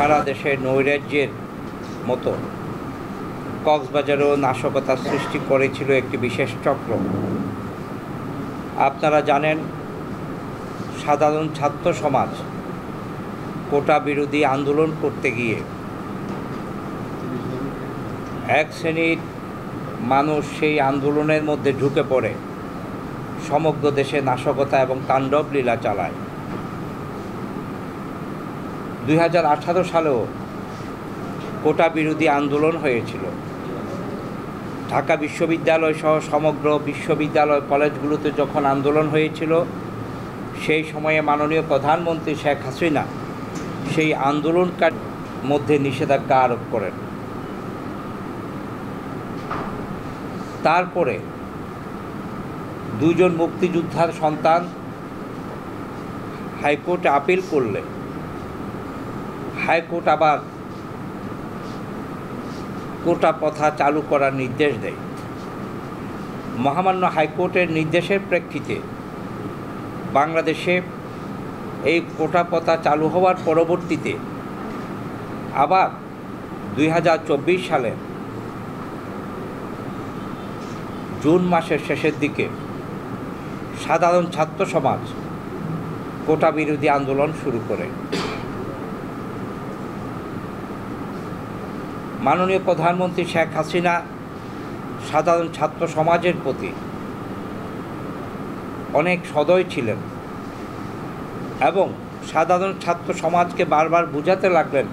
সারা দেশে নৈরাজ্যের মতো কক্সবাজারেও নাশকতা সৃষ্টি করেছিল একটি বিশেষ চক্র। আপনারা জানেন, সাধারণ ছাত্র সমাজ কোটা বিরোধী আন্দোলন করতে গিয়ে এক শ্রেণীর মানুষ সেই আন্দোলনের মধ্যে ঢুকে পড়ে সমগ্র দেশে নাশকতা এবং তাণ্ডব লীলা চালায়। 2018 সালেও কোটা বিরোধী আন্দোলন হয়েছিল। ঢাকা বিশ্ববিদ্যালয় সহ সমগ্র বিশ্ববিদ্যালয় কলেজগুলোতে যখন আন্দোলন হয়েছিল, সেই সময়ে মাননীয় প্রধানমন্ত্রী শেখ হাসিনা সেই আন্দোলনকার মধ্যে নিষেধাজ্ঞা আরোপ করেন। তারপরে দুজন মুক্তিযোদ্ধার সন্তান হাইকোর্টে আপিল করলে হাইকোর্ট আবার কোটা প্রথা চালু করার নির্দেশ দেয়। মহামান্য হাইকোর্টের নির্দেশের প্রেক্ষিতে বাংলাদেশে এই কোটা প্রথা চালু হওয়ার পরবর্তীতে আবার 2024 সালের জুন মাসের শেষের দিকে সাধারণ ছাত্র সমাজ কোটা বিরোধী আন্দোলন শুরু করে। মাননীয় প্রধানমন্ত্রী শেখ হাসিনা সাধারণ ছাত্র সমাজের প্রতি অনেক সদয় ছিলেন এবং সাধারণ ছাত্র সমাজকে বারবার বোঝাতে লাগলেন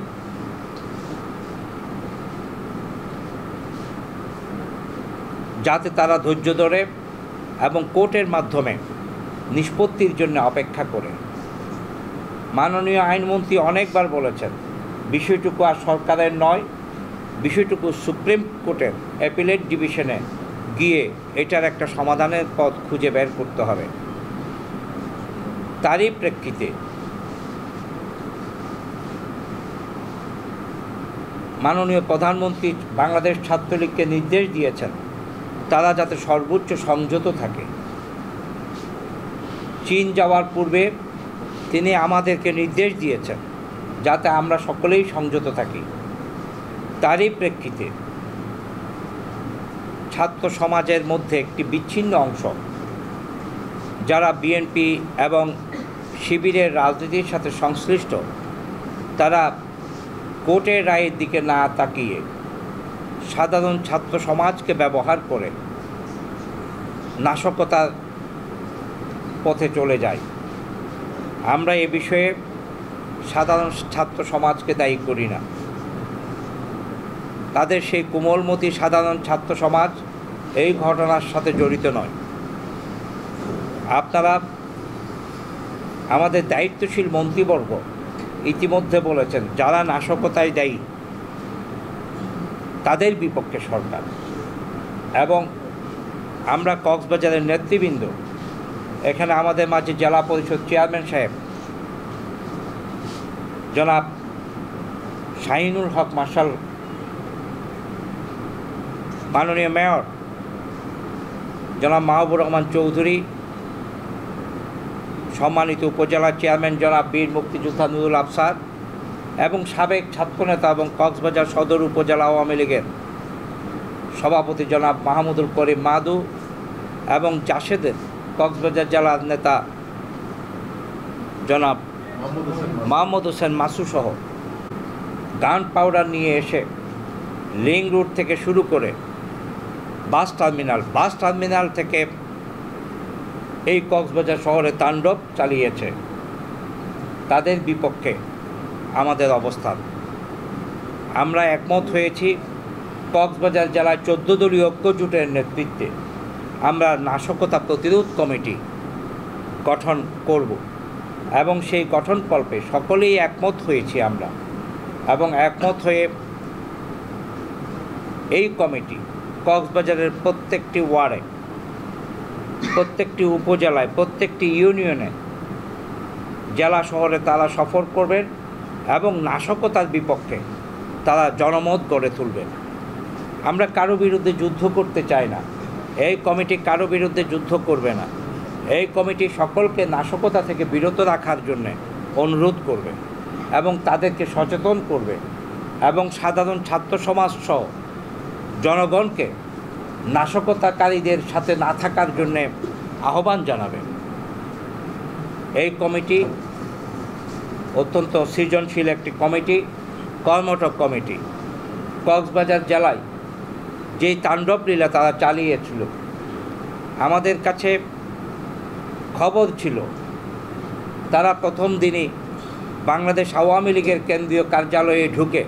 যাতে তারা ধৈর্য ধরে এবং কোর্টের মাধ্যমে নিষ্পত্তির জন্য অপেক্ষা করে। মাননীয় আইনমন্ত্রী অনেকবার বলেছেন, বিষয়টুকু আর সরকারের নয়, বিষয়টুকু সুপ্রিম কোর্টের অ্যাপিলেট ডিভিশনে গিয়ে এটার একটা সমাধানের পথ খুঁজে বের করতে হবে। তারই প্রেক্ষিতে মাননীয় প্রধানমন্ত্রী বাংলাদেশ ছাত্রলীগকে নির্দেশ দিয়েছেন তারা যাতে সর্বোচ্চ সংযত থাকে। চীন যাওয়ার পূর্বে তিনি আমাদেরকে নির্দেশ দিয়েছেন যাতে আমরা সকলেই সংযত থাকি। তারই প্রেক্ষিতে ছাত্র সমাজের মধ্যে একটি বিচ্ছিন্ন অংশ যারা বিএনপি এবং শিবিরের রাজনীতির সাথে সংশ্লিষ্ট, তারা কোর্টের রায়ের দিকে না তাকিয়ে সাধারণ ছাত্র সমাজকে ব্যবহার করে নাশকতার পথে চলে যায়। আমরা এ বিষয়ে সাধারণ ছাত্র সমাজকে দায়ী করি না। তাদের সেই কোমলমতি সাধারণ ছাত্র সমাজ এই ঘটনার সাথে জড়িত নয়। আপনারা আমাদের দায়িত্বশীল মন্ত্রীবর্গ ইতিমধ্যে বলেছেন যারা নাশকতায় দায়ী তাদের বিপক্ষে সরকার, এবং আমরা কক্সবাজারের নেতৃবৃন্দ এখানে আমাদের মাঝে জেলা পরিষদ চেয়ারম্যান সাহেব জনাব শাহিনুল হক মার্শাল, মাননীয় মেয়র জনাব মাহবুর রহমান চৌধুরী, সম্মানিত উপজেলা চেয়ারম্যান জনাব বীর মুক্তিযোদ্ধা নুরুল আফসার এবং সাবেক ছাত্রনেতা এবং কক্সবাজার সদর উপজেলা আওয়ামী লীগের সভাপতি জনাব মাহমুদুল করিম মাদু এবং জাসেদের কক্সবাজার জেলার নেতা জনাব মোহাম্মদ হোসেন মাসু সহ গান পাউডার নিয়ে এসে লিং রোড থেকে শুরু করে বাস টার্মিনাল থেকে এই কক্সবাজার শহরে তাণ্ডব চালিয়েছে। তাদের বিপক্ষে আমাদের অবস্থান। আমরা একমত হয়েছি কক্সবাজার জেলায় 14 দলীয় ঐক্যজোটের নেতৃত্বে আমরা নাশকতা প্রতিরোধ কমিটি গঠন করব এবং সেই গঠনকল্পে সকলেই একমত হয়েছি আমরা, এবং একমত হয়ে এই কমিটি কক্সবাজারের প্রত্যেকটি ওয়ার্ডে, প্রত্যেকটি উপজেলায়, প্রত্যেকটি ইউনিয়নে, জেলা শহরে তারা সফর করবেন এবং নাশকতার বিপক্ষে তারা জনমত গড়ে তুলবেন। আমরা কারো বিরুদ্ধে যুদ্ধ করতে চাই না। এই কমিটি কারো বিরুদ্ধে যুদ্ধ করবে না। এই কমিটি সকলকে নাশকতা থেকে বিরত রাখার জন্য অনুরোধ করবে। এবং তাদেরকে সচেতন করবে এবং সাধারণ ছাত্র সমাজ সহ জনগণকে নাশকতাকারীদের সাথে না থাকার জন্যে আহ্বান জানাবে। এই কমিটি অত্যন্ত সৃজনশীল একটি কমিটি, কর্মঠ কমিটি। কক্সবাজার জেলায় যেই তাণ্ডব লীলা তারা চালিয়েছিল, আমাদের কাছে খবর ছিল তারা প্রথম দিনই বাংলাদেশ আওয়ামী লীগের কেন্দ্রীয় কার্যালয়ে ঢুকে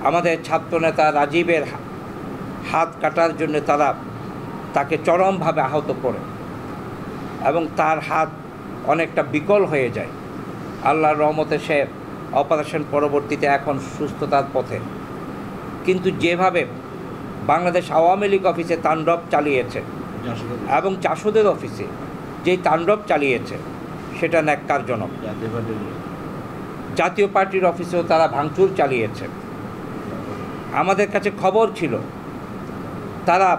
আমাদের ছাত্রনেতা রাজীবের হাত কাটার জন্য তাকে চরমভাবে আহত করে এবং তার হাত অনেকটা বিকল হয়ে যায়। আল্লাহর রহমতে সে অপারেশন পরবর্তীতে এখন সুস্থতার পথে। কিন্তু যেভাবে বাংলাদেশ আওয়ামী লীগ অফিসে তাণ্ডব চালিয়েছে এবং জাসদের অফিসে যেই তাণ্ডব চালিয়েছে সেটা ন্যাক্কারজনক। জাতীয় পার্টির অফিসেও তারা ভাঙচুর চালিয়েছে। আমাদের কাছে খবর ছিল তারা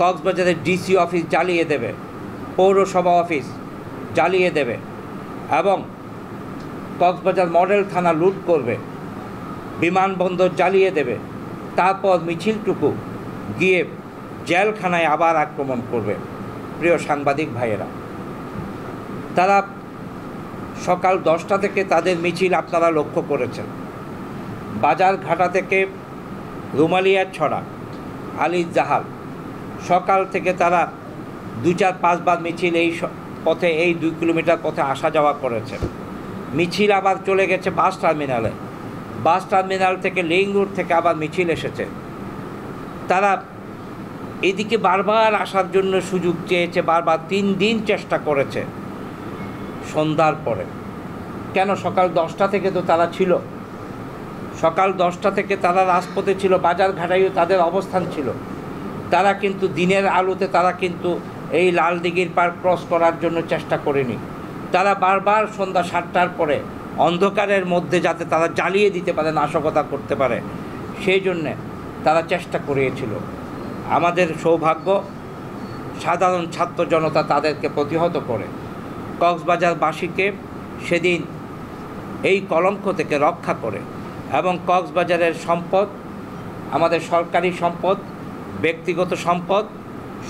কক্সবাজারের ডিসি অফিস জ্বালিয়ে দেবে, পৌরসভা অফিস জ্বালিয়ে দেবে এবং কক্সবাজার মডেল থানা লুট করবে, বিমানবন্দর জ্বালিয়ে দেবে, তারপর মিছিলটুকু গিয়ে জেলখানায় আবার আক্রমণ করবে। প্রিয় সাংবাদিক ভাইয়েরা, তারা সকাল 10টা থেকে তাদের মিছিল আপনারা লক্ষ্য করেছেন। বাজারঘাটা থেকে রুমালিয়াছড়া, আলী জাহাল, সকাল থেকে তারা 2-4-5 বার মিছিল এই পথে, এই 2 কিলোমিটার পথে আসা যাওয়া করেছে। মিছিল আবার চলে গেছে বাস টার্মিনালে, বাস টার্মিনাল থেকে লিং রোড থেকে আবার মিছিল এসেছে। তারা এদিকে বারবার আসার জন্য সুযোগ চেয়েছে, বারবার 3 দিন চেষ্টা করেছে। সন্ধ্যার পরে কেন, সকাল 10টা থেকে তো তারা ছিল, সকাল 10টা থেকে তারা রাজপথে ছিল, বাজারঘাটায়ও তাদের অবস্থান ছিল। তারা কিন্তু দিনের আলোতে তারা কিন্তু এই লাল দিঘির পার ক্রস করার জন্য চেষ্টা করেনি। তারা বারবার সন্ধ্যা 7টার পরে অন্ধকারের মধ্যে যাতে তারা জ্বালিয়ে দিতে পারে, নাশকতা করতে পারে, সেই জন্যে তারা চেষ্টা করিয়েছিল। আমাদের সৌভাগ্য সাধারণ ছাত্র জনতা তাদেরকে প্রতিহত করে কক্সবাজারবাসীকে সেদিন এই কলঙ্ক থেকে রক্ষা করে এবং কক্সবাজারের সম্পদ, আমাদের সরকারি সম্পদ, ব্যক্তিগত সম্পদ,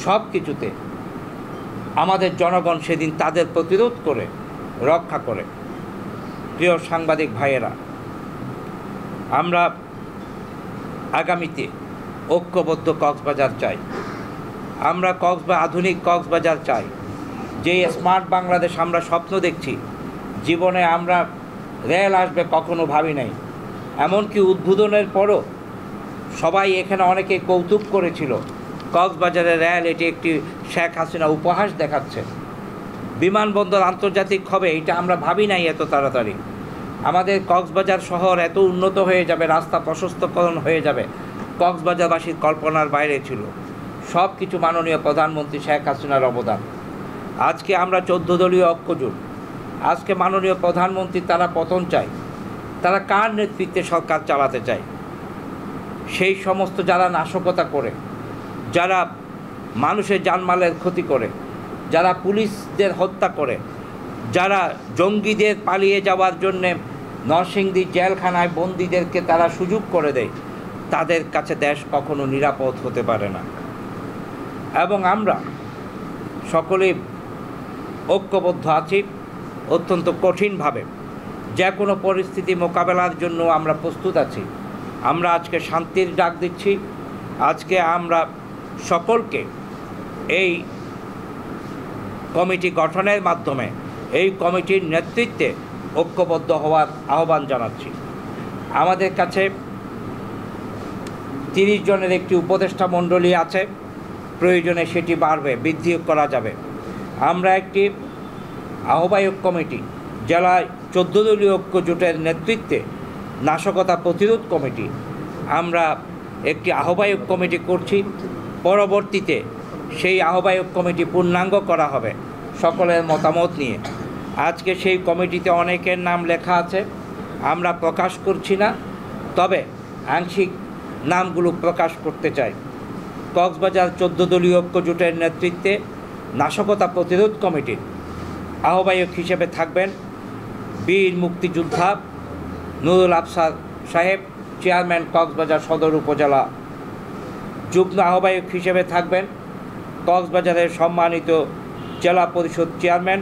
সব কিছুতে আমাদের জনগণ সেদিন তাদের প্রতিরোধ করে রক্ষা করে। প্রিয় সাংবাদিক ভাইয়েরা, আমরা আগামীতে ঐক্যবদ্ধ কক্সবাজার চাই। আমরা আধুনিক কক্সবাজার চাই। যেই স্মার্ট বাংলাদেশ আমরা স্বপ্ন দেখছি, জীবনে আমরা রেল আসবে কখনো ভাবি নাই। এমনকি উদ্বোধনের পরও সবাই এখানে অনেকে কৌতুক করেছিল, কক্সবাজারের রেল এটি একটি শেখ হাসিনা উপহাস দেখাচ্ছে। বিমানবন্দর আন্তর্জাতিক হবে এটা আমরা ভাবি নাই এত তাড়াতাড়ি। আমাদের কক্সবাজার শহর এত উন্নত হয়ে যাবে, রাস্তা প্রশস্তকরণ হয়ে যাবে, কক্সবাজারবাসীর কল্পনার বাইরে ছিল। সব কিছু মাননীয় প্রধানমন্ত্রী শেখ হাসিনার অবদান। আজকে আমরা 14 দলীয় ঐক্যজোট, আজকে মাননীয় প্রধানমন্ত্রী তারা পতন চায়। তারা কার নেতৃত্বে সরকার চালাতে চায়? সেই সমস্ত যারা নাশকতা করে, যারা মানুষের জানমালের ক্ষতি করে, যারা পুলিশদের হত্যা করে, যারা জঙ্গিদের পালিয়ে যাওয়ার জন্যে নরসিংদী জেলখানায় বন্দীদেরকে তারা সুযোগ করে দেয়, তাদের কাছে দেশ কখনো নিরাপদ হতে পারে না। এবং আমরা সকলেই ঐক্যবদ্ধ আছি অত্যন্ত কঠিনভাবে। যে কোনো পরিস্থিতি মোকাবেলার জন্য আমরা প্রস্তুত আছি। আমরা আজকে শান্তির ডাক দিচ্ছি। আজকে আমরা সকলকে এই কমিটি গঠনের মাধ্যমে, এই কমিটির নেতৃত্বে ঐক্যবদ্ধ হওয়ার আহ্বান জানাচ্ছি। আমাদের কাছে 30 জনের একটি উপদেষ্টা মণ্ডলী আছে, প্রয়োজনে সেটি বাড়বে, বৃদ্ধি করা যাবে। আমরা একটি আহ্বায়ক কমিটি, জেলায় 14 দলীয় ঐক্যজোটের নেতৃত্বে নাশকতা প্রতিরোধ কমিটি, আমরা একটি আহ্বায়ক কমিটি করছি। পরবর্তীতে সেই আহ্বায়ক কমিটি পূর্ণাঙ্গ করা হবে সকলের মতামত নিয়ে। আজকে সেই কমিটিতে অনেকের নাম লেখা আছে, আমরা প্রকাশ করছি না, তবে আংশিক নামগুলো প্রকাশ করতে চাই। কক্সবাজার 14 দলীয় ঐক্যজোটের নেতৃত্বে নাশকতা প্রতিরোধ কমিটির আহ্বায়ক হিসেবে থাকবেন বীর মুক্তিযোদ্ধা নুরুল আফসার সাহেব, চেয়ারম্যান কক্সবাজার সদর উপজেলা। যুগ্ম আহ্বায়ক হিসেবে থাকবেন কক্সবাজারের সম্মানিত জেলা পরিষদ চেয়ারম্যান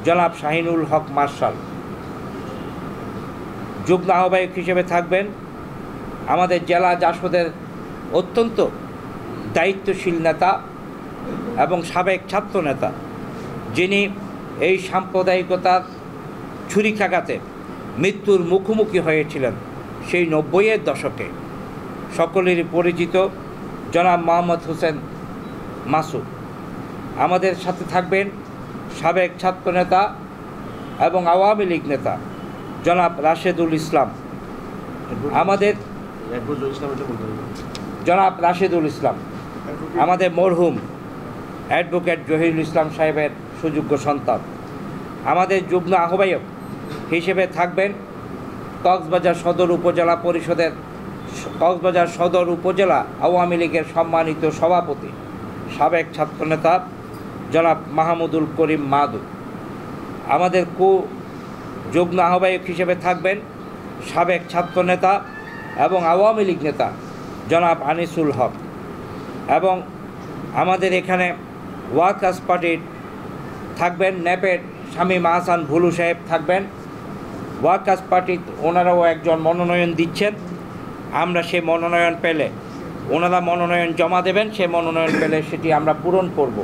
জনাব শাহিনুল হক মার্শাল। যুগ্ম আহ্বায়ক হিসেবে থাকবেন আমাদের জেলা জাসদের অত্যন্ত দায়িত্বশীল নেতা এবং সাবেক ছাত্র নেতা, যিনি এই সাম্প্রদায়িকতার ছুরিকাঘাতে মৃত্যুর মুখোমুখি হয়েছিলেন সেই 90-এর দশকে। সকলেরই পরিচিত জনাব মোহাম্মদ হোসেন মাসুদ। আমাদের সাথে থাকবেন সাবেক ছাত্রনেতা এবং আওয়ামী লীগ নেতা জনাব রাশেদুল ইসলাম। আমাদের জনাব রাশেদুল ইসলাম আমাদের মরহুম অ্যাডভোকেট জহিরুল ইসলাম সাহেবের সুযোগ্য সন্তান। আমাদের যুগ্ম আহ্বায়ক হিসেবে থাকবেন কক্সবাজার সদর উপজেলা পরিষদের কক্সবাজার সদর উপজেলা আওয়ামী লীগের সম্মানিত সভাপতি সাবেক ছাত্রনেতা জনাব মাহমুদুল করিম মাদু। আমাদের যুগ্ম আহ্বায়ক হিসেবে থাকবেন সাবেক ছাত্রনেতা এবং আওয়ামী লীগ নেতা জনাব আনিসুল হক। এবং আমাদের এখানে ওয়ার্কার্স পার্টির থাকবেন ন্যাপের শামীম আহসান ভুলু সাহেব থাকবেন। ওয়ার্কার্স পার্টি ওনারাও একজন মনোনয়ন দিচ্ছেন। আমরা সে মনোনয়ন পেলে ওনারা মনোনয়ন জমা দেবেন, সে মনোনয়ন পেলে সেটি আমরা পূরণ করব।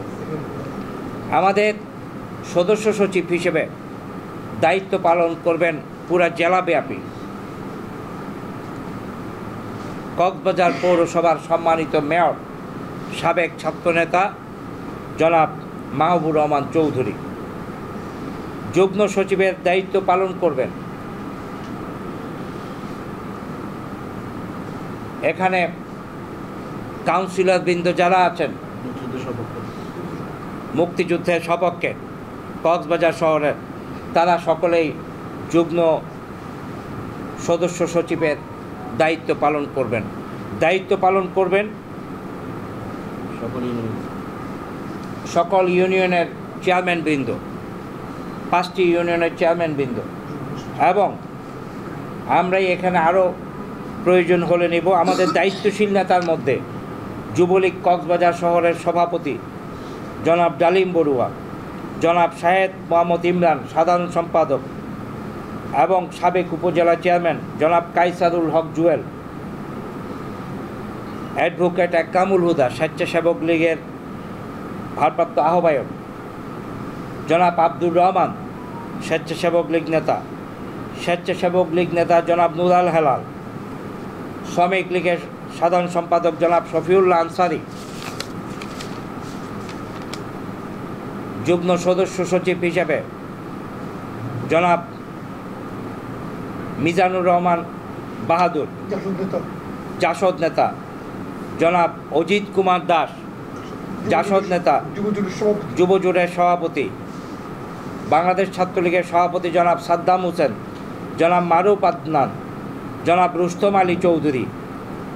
আমাদের সদস্য সচিব হিসেবে দায়িত্ব পালন করবেন পুরা জেলাব্যাপী কক্সবাজার পৌরসভার সম্মানিত মেয়র সাবেক ছাত্রনেতা জনাব মাহবুর রহমান চৌধুরী। যুগ্ম সচিবের দায়িত্ব পালন করবেন এখানে কাউন্সিলরবৃন্দ যারা আছেন মুক্তিযুদ্ধের সপক্ষে কক্সবাজার শহরের, তারা সকলেই যুগ্ম সদস্য সচিবের দায়িত্ব পালন করবেন। সকল ইউনিয়নের চেয়ারম্যানবৃন্দ, 5টি ইউনিয়নের চেয়ারম্যানবৃন্দ, এবং আমরাই এখানে আরও প্রয়োজন হলে নেব। আমাদের দায়িত্বশীল নেতার মধ্যে যুবলীগ কক্সবাজার শহরের সভাপতি জনাব ডালিম বড়ুয়া, জনাব শাহেদ মোহাম্মদ ইমরান সাধারণ সম্পাদক, এবং সাবেক উপজেলা চেয়ারম্যান জনাব কাইসারুল হক জুয়েল, অ্যাডভোকেট কামুল হুদা স্বেচ্ছাসেবক লীগের ভারপ্রাপ্ত আহ্বায়ক, জনাব আব্দুর রহমান স্বেচ্ছাসেবক লীগ নেতা জনাব নুরাল হেলাল, শ্রমিক লীগের সাধারণ সম্পাদক জনাব শফিউল্লাহ আনসারি, যুগ্ম সদস্য সচিব হিসেবে জনাব মিজানুর রহমান বাহাদুর, জাসদ নেতা জনাব অজিত কুমার দাস, জাসদ নেতা যুবজোটের সভাপতি, বাংলাদেশ ছাত্রলীগের সভাপতি জনাব সাদ্দাম হোসেন, জনাব মারুফ আদনান, জনাব রুস্তম আলী চৌধুরী,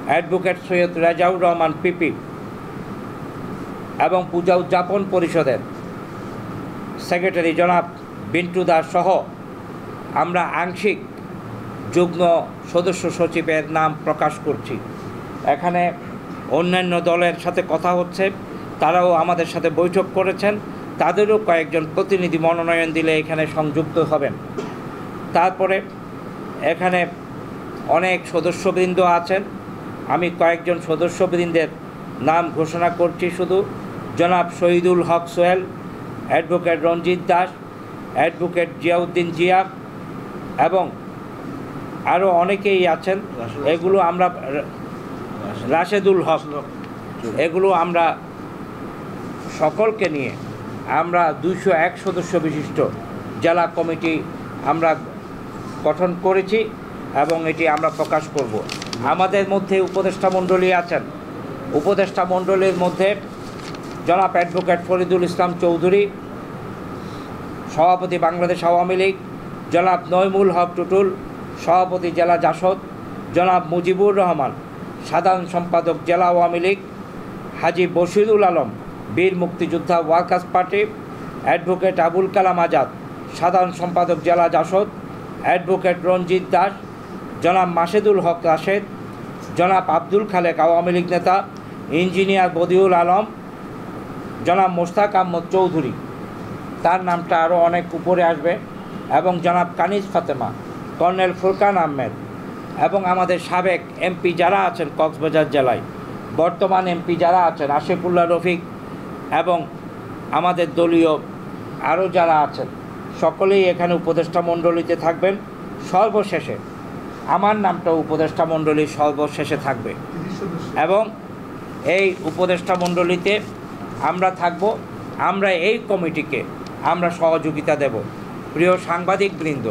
অ্যাডভোকেট সৈয়দ রেজাউর রহমান পিপি, এবং পূজা উদযাপন পরিষদের সেক্রেটারি জনাব বিন্টু দাস সহ আমরা আংশিক যুগ্ম সদস্য সচিবের নাম প্রকাশ করছি। এখানে অন্যান্য দলের সাথে কথা হচ্ছে, তারাও আমাদের সাথে বৈঠক করেছেন, তাদেরও কয়েকজন প্রতিনিধি মনোনয়ন দিলে এখানে সংযুক্ত হবেন। তারপরে এখানে অনেক সদস্যবৃন্দ আছেন, আমি কয়েকজন সদস্যবৃন্দের নাম ঘোষণা করছি শুধু। জনাব শহীদুল হক সোহেল, অ্যাডভোকেট রঞ্জিত দাস, অ্যাডভোকেট জিয়াউদ্দিন জিয়া, এবং আরও অনেকেই আছেন। এগুলো আমরা রাশেদুল হক, এগুলো আমরা সকলকে নিয়ে আমরা 201 সদস্য বিশিষ্ট জেলা কমিটি আমরা গঠন করেছি এবং এটি আমরা প্রকাশ করব। আমাদের মধ্যে উপদেষ্টা মণ্ডলী আছেন। উপদেষ্টা মণ্ডলীর মধ্যে জনাব অ্যাডভোকেট ফরিদুল ইসলাম চৌধুরী, সভাপতি বাংলাদেশ আওয়ামী লীগ, জনাব নইমুল হক টুটুল, সভাপতি জেলা জাসদ, জনাব মুজিবুর রহমান, সাধারণ সম্পাদক জেলা আওয়ামী লীগ, হাজী বশিরুল আলম, বীর মুক্তিযোদ্ধা workers party, advocate Abul Kalam Azad, সাধারণ সম্পাদক জেলা জাসদ, অ্যাডভোকেট রঞ্জিত দাস, জনাব মাসেদুল হক রাশেদ, জনাব আব্দুল খালেক আওয়ামী লীগ নেতা, ইঞ্জিনিয়ার বদিউল আলম, জনাব মোশতাক আহমদ চৌধুরী, তার নামটা আরও অনেক উপরে আসবে, এবং জনাব কানিজ ফাতেমা, কর্নেল ফুরকান আহমেদ, এবং আমাদের সাবেক এমপি যারা আছেন কক্সবাজার জেলায়, বর্তমান এমপি যারা আছেন আশিকুল্লাহ রফিক, এবং আমাদের দলীয় আরও যারা আছেন সকলেই এখানে উপদেষ্টা মণ্ডলীতে থাকবেন। সর্বশেষে আমার নামটা উপদেষ্টা মণ্ডলীর সর্বশেষে থাকবে, এবং এই উপদেষ্টা মণ্ডলীতে আমরা থাকব। আমরা এই কমিটিকে আমরা সহযোগিতা দেব। প্রিয় সাংবাদিকবৃন্দ,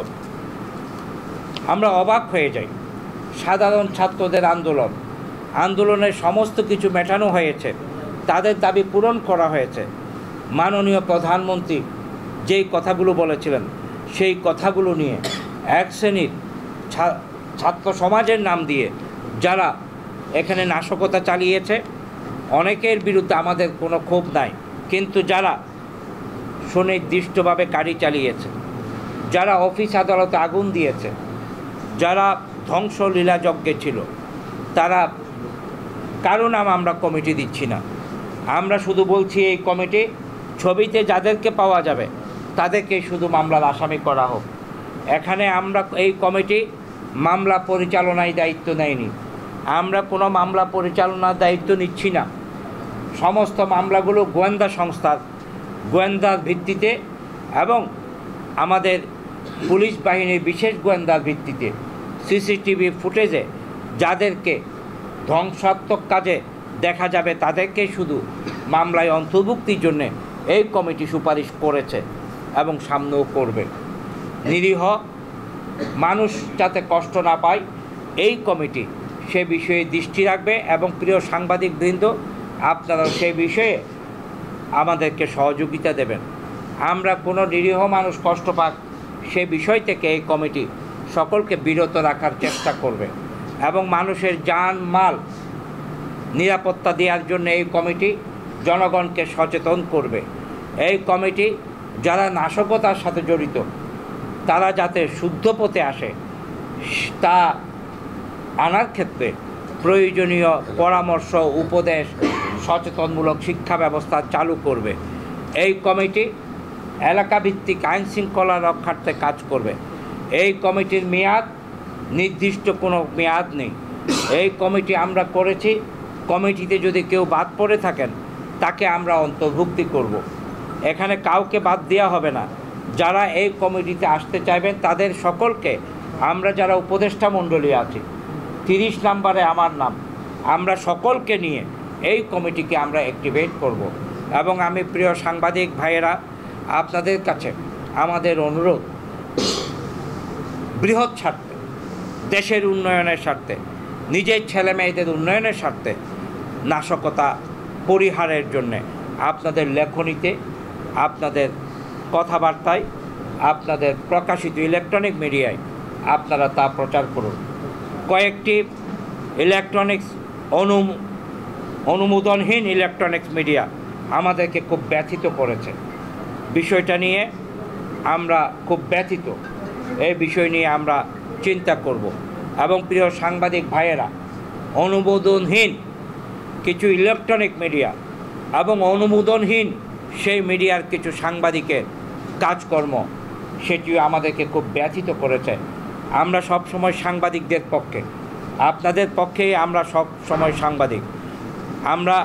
আমরা অবাক হয়ে যাই। সাধারণ ছাত্রদের আন্দোলনের সমস্ত কিছু মেটানো হয়েছে, তাদের দাবি পূরণ করা হয়েছে। মাননীয় প্রধানমন্ত্রী যেই কথাগুলো বলেছিলেন সেই কথাগুলো নিয়ে এক শ্রেণীর ছাত্র সমাজের নাম দিয়ে যারা এখানে নাশকতা চালিয়েছে, অনেকের বিরুদ্ধে আমাদের কোনো ক্ষোভ নাই, কিন্তু যারা সুনির্দিষ্টভাবে গাড়ি চালিয়েছে, যারা অফিস আদালতে আগুন দিয়েছে, যারা ধ্বংসলীলা যজ্ঞে ছিল, তারা কারো নাম আমরা কমিটি দিচ্ছি না। আমরা শুধু বলছি এই কমিটি ছবিতে যাদেরকে পাওয়া যাবে তাদেরকে শুধু মামলার আসামি করা হোক। এখানে আমরা এই কমিটি মামলা পরিচালনায় দায়িত্ব নেয়নি। আমরা কোনো মামলা পরিচালনার দায়িত্ব নিচ্ছি না। সমস্ত মামলাগুলো গোয়েন্দা সংস্থার গোয়েন্দার ভিত্তিতে এবং আমাদের পুলিশ বাহিনীর বিশেষ গোয়েন্দার ভিত্তিতে সিসিটিভি ফুটেজে যাদেরকে ধ্বংসাত্মক কাজে দেখা যাবে তাদেরকে শুধু মামলায় অন্তর্ভুক্তির জন্যে এই কমিটি সুপারিশ করেছে এবং সামনেও করবে। নিরীহ মানুষ যাতে কষ্ট না পায় এই কমিটি সে বিষয়ে দৃষ্টি রাখবে, এবং প্রিয় সাংবাদিকবৃন্দ আপনারা সেই বিষয়ে আমাদেরকে সহযোগিতা দেবেন। আমরা কোনো নিরীহ মানুষ কষ্ট পাক সে বিষয় থেকে এই কমিটি সকলকে বিরত রাখার চেষ্টা করবে, এবং মানুষের জান মাল নিরাপত্তা দেওয়ার জন্য এই কমিটি জনগণকে সচেতন করবে। এই কমিটি যারা নাশকতার সাথে জড়িত তারা যাতে শুদ্ধ পথে আসে তা আনার ক্ষেত্রে প্রয়োজনীয় পরামর্শ, উপদেশ, সচেতনমূলক শিক্ষা ব্যবস্থা চালু করবে। এই কমিটি এলাকাভিত্তিক আইন শৃঙ্খলা রক্ষার্থে কাজ করবে। এই কমিটির মেয়াদ নির্দিষ্ট কোনো মেয়াদ নেই। এই কমিটি আমরা করেছি, কমিটিতে যদি কেউ বাদ পড়ে থাকেন তাকে আমরা অন্তর্ভুক্তি করব। এখানে কাউকে বাদ দেওয়া হবে না। যারা এই কমিটিতে আসতে চাইবেন তাদের সকলকে আমরা যারা উপদেষ্টা মণ্ডলী আছি 30 নম্বরে আমার নাম, আমরা সকলকে নিয়ে এই কমিটিকে আমরা অ্যাক্টিভেট করব। এবং আমি প্রিয় সাংবাদিক ভাইয়েরা আপনাদের কাছে আমাদের অনুরোধ, বৃহৎ স্বার্থে, দেশের উন্নয়নের স্বার্থে, নিজের ছেলে মেয়েদের উন্নয়নের স্বার্থে নাশকতা পরিহারের জন্যে আপনাদের লেখনীতে, আপনাদের কথাবার্তায়, আপনাদের প্রকাশিত ইলেকট্রনিক মিডিয়ায় আপনারা তা প্রচার করুন। কয়েকটি ইলেকট্রনিক্স অনুমোদনহীন ইলেকট্রনিক্স মিডিয়া আমাদেরকে খুব ব্যথিত করেছে। বিষয়টা নিয়ে আমরা খুব ব্যথিত। এই বিষয় নিয়ে আমরা চিন্তা করব। এবং প্রিয় সাংবাদিক ভাইয়েরা, অনুমোদনহীন কিছু ইলেকট্রনিক মিডিয়া এবং অনুমোদনহীন সেই মিডিয়ার কিছু সাংবাদিকের কাজকর্ম সেটিও আমাদেরকে খুব ব্যথিত করেছে। আমরা সব সময় সাংবাদিকদের পক্ষে, আপনাদের পক্ষেই আমরা সব সময় সাংবাদিক। আমরা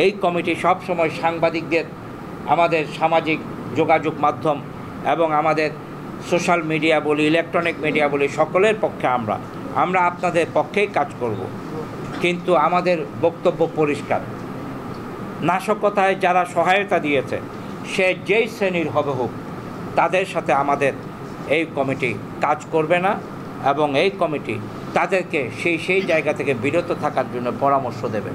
এই কমিটি সব সময় সাংবাদিকদের, আমাদের সামাজিক যোগাযোগ মাধ্যম এবং আমাদের সোশ্যাল মিডিয়া বলি, ইলেকট্রনিক মিডিয়া বলি, সকলের পক্ষে আমরা আপনাদের পক্ষেই কাজ করব। কিন্তু আমাদের বক্তব্য পরিষ্কার, নাশকতায় যারা সহায়তা দিয়েছে সে যেই শ্রেণীর হবে হোক তাদের সাথে আমাদের এই কমিটি কাজ করবে না, এবং এই কমিটি তাদেরকে সেই জায়গা থেকে বিরত থাকার জন্য পরামর্শ দেবে।